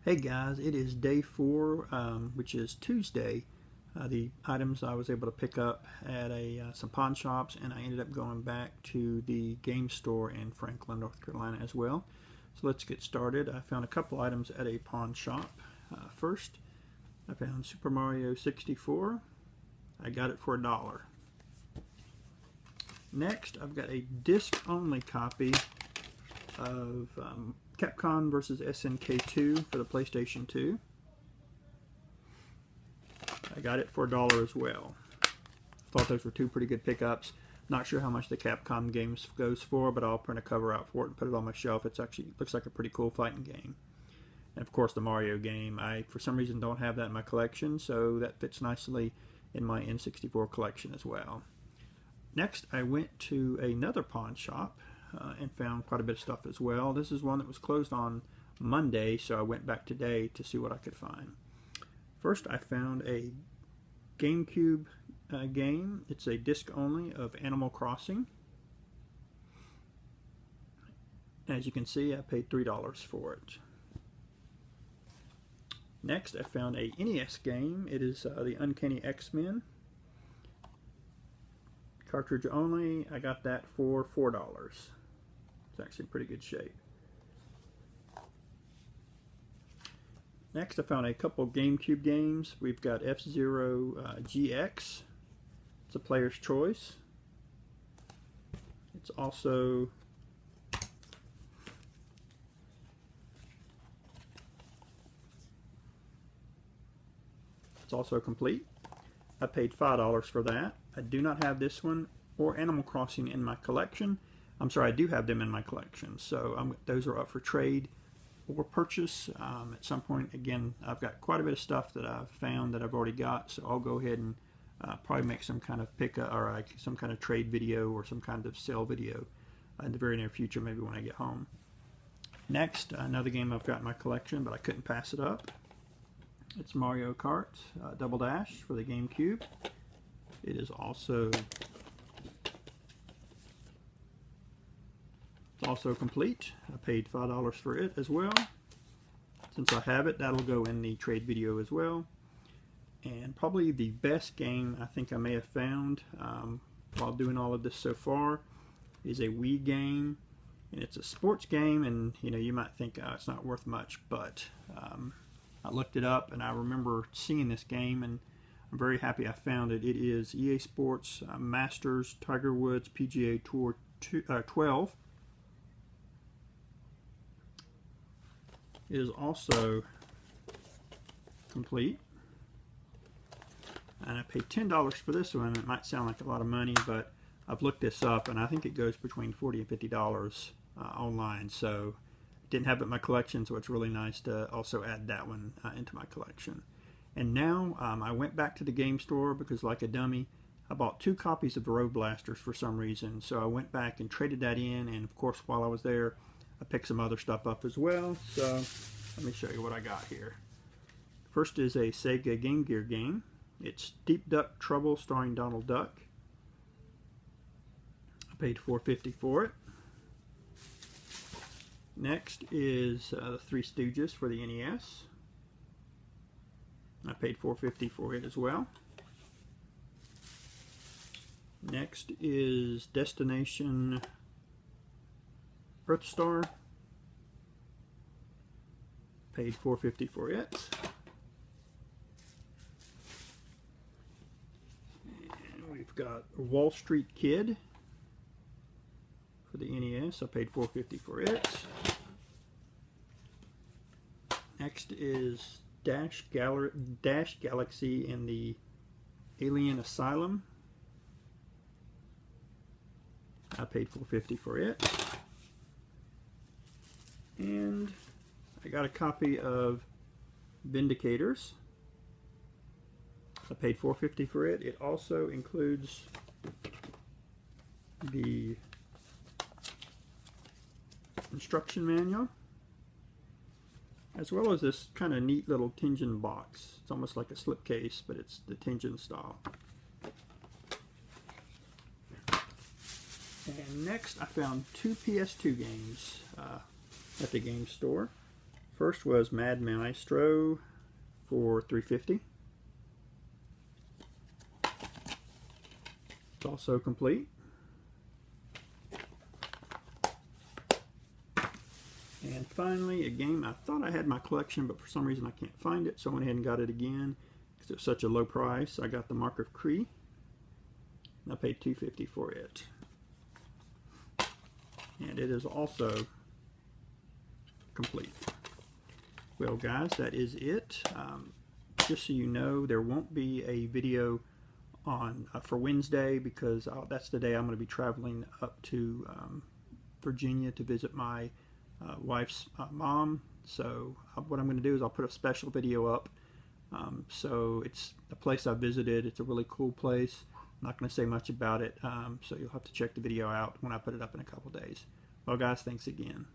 Hey guys, it is day 4, which is Tuesday. The items I was able to pick up at some pawn shops, and I ended up going back to the game store in Franklin, North Carolina as well. So let's get started. I found a couple items at a pawn shop. First, I found Super Mario 64. I got it for $1. Next, I've got a disc-only copy of Capcom vs. SNK 2 for the PlayStation 2. I got it for $1 as well. Thought those were two pretty good pickups. Not sure how much the Capcom games goes for, but I'll print a cover out for it and put it on my shelf. It actually looks like a pretty cool fighting game. And of course the Mario game. I, for some reason, don't have that in my collection, so that fits nicely in my N64 collection as well. Next, I went to another pawn shop and found quite a bit of stuff as well. This is one that was closed on Monday, so I went back today to see what I could find. First, I found a GameCube game. It's a disc only of Animal Crossing. As you can see, I paid $3 for it. Next, I found a NES game. It is the Uncanny X-Men. Cartridge only. I got that for $4. It's actually in pretty good shape. Next, I found a couple GameCube games. We've got F-Zero GX. It's a player's choice. It's also complete. I paid $5 for that. I do not have this one or Animal Crossing in my collection. I'm sorry, I do have them in my collection. So those are up for trade or purchase at some point. Again, I've got quite a bit of stuff that I've found that I've already got, so I'll go ahead and probably make some kind of pickup or some kind of trade video or some kind of sale video in the very near future, maybe when I get home. Next, another game I've got in my collection, but I couldn't pass it up. It's Mario Kart Double Dash for the GameCube. It is also complete. I paid $5 for it as well. Since I have it, that'll go in the trade video as well. And probably the best game I think I may have found while doing all of this so far is a Wii game. And it's a sports game, and you might think it's not worth much, but I looked it up and I remember seeing this game, and I'm very happy I found it. It is EA Sports Masters Tiger Woods PGA Tour 12. It is also complete. And I paid $10 for this one. It might sound like a lot of money, but I've looked this up and I think it goes between $40 and $50 online. So didn't have it in my collection, so it's really nice to also add that one into my collection. And now I went back to the game store because, like a dummy, I bought 2 copies of the Road Blasters for some reason. So I went back and traded that in, and of course while I was there I picked some other stuff up as well. So let me show you what I got here. First is a Sega Game Gear game. It's Deep Duck Trouble starring Donald Duck. I paid $4.50 for it. Next is the Three Stooges for the NES. I paid $4.50 for it as well. Next is Destination Earthstar. Paid $4.50 for it. And we've got Wall Street Kid for the NES. I paid $4.50 for it. Next is Dash Galaxy in the Alien Asylum. I paid $4.50 for it. And I got a copy of Vindicators. I paid $4.50 for it. It also includes the instruction manual, as well as this kind of neat little Tenjin box. It's almost like a slipcase, but it's the Tenjin style. And next I found 2 PS2 games at the game store. First was Mad Maestro for $3.50. It's also complete. And finally, a game I thought I had in my collection, but for some reason I can't find it, so I went ahead and got it again because it was such a low price. I got the Mark of Cree, and I paid $2.50 for it. And it is also complete. Well, guys, that is it. Just so you know, there won't be a video on for Wednesday because that's the day I'm going to be traveling up to Virginia to visit my wife's mom. So what I'm going to do is I'll put a special video up. So it's a place I visited. It's a really cool place. I'm not going to say much about it, so you'll have to check the video out when I put it up in a couple days. Well, guys, thanks again.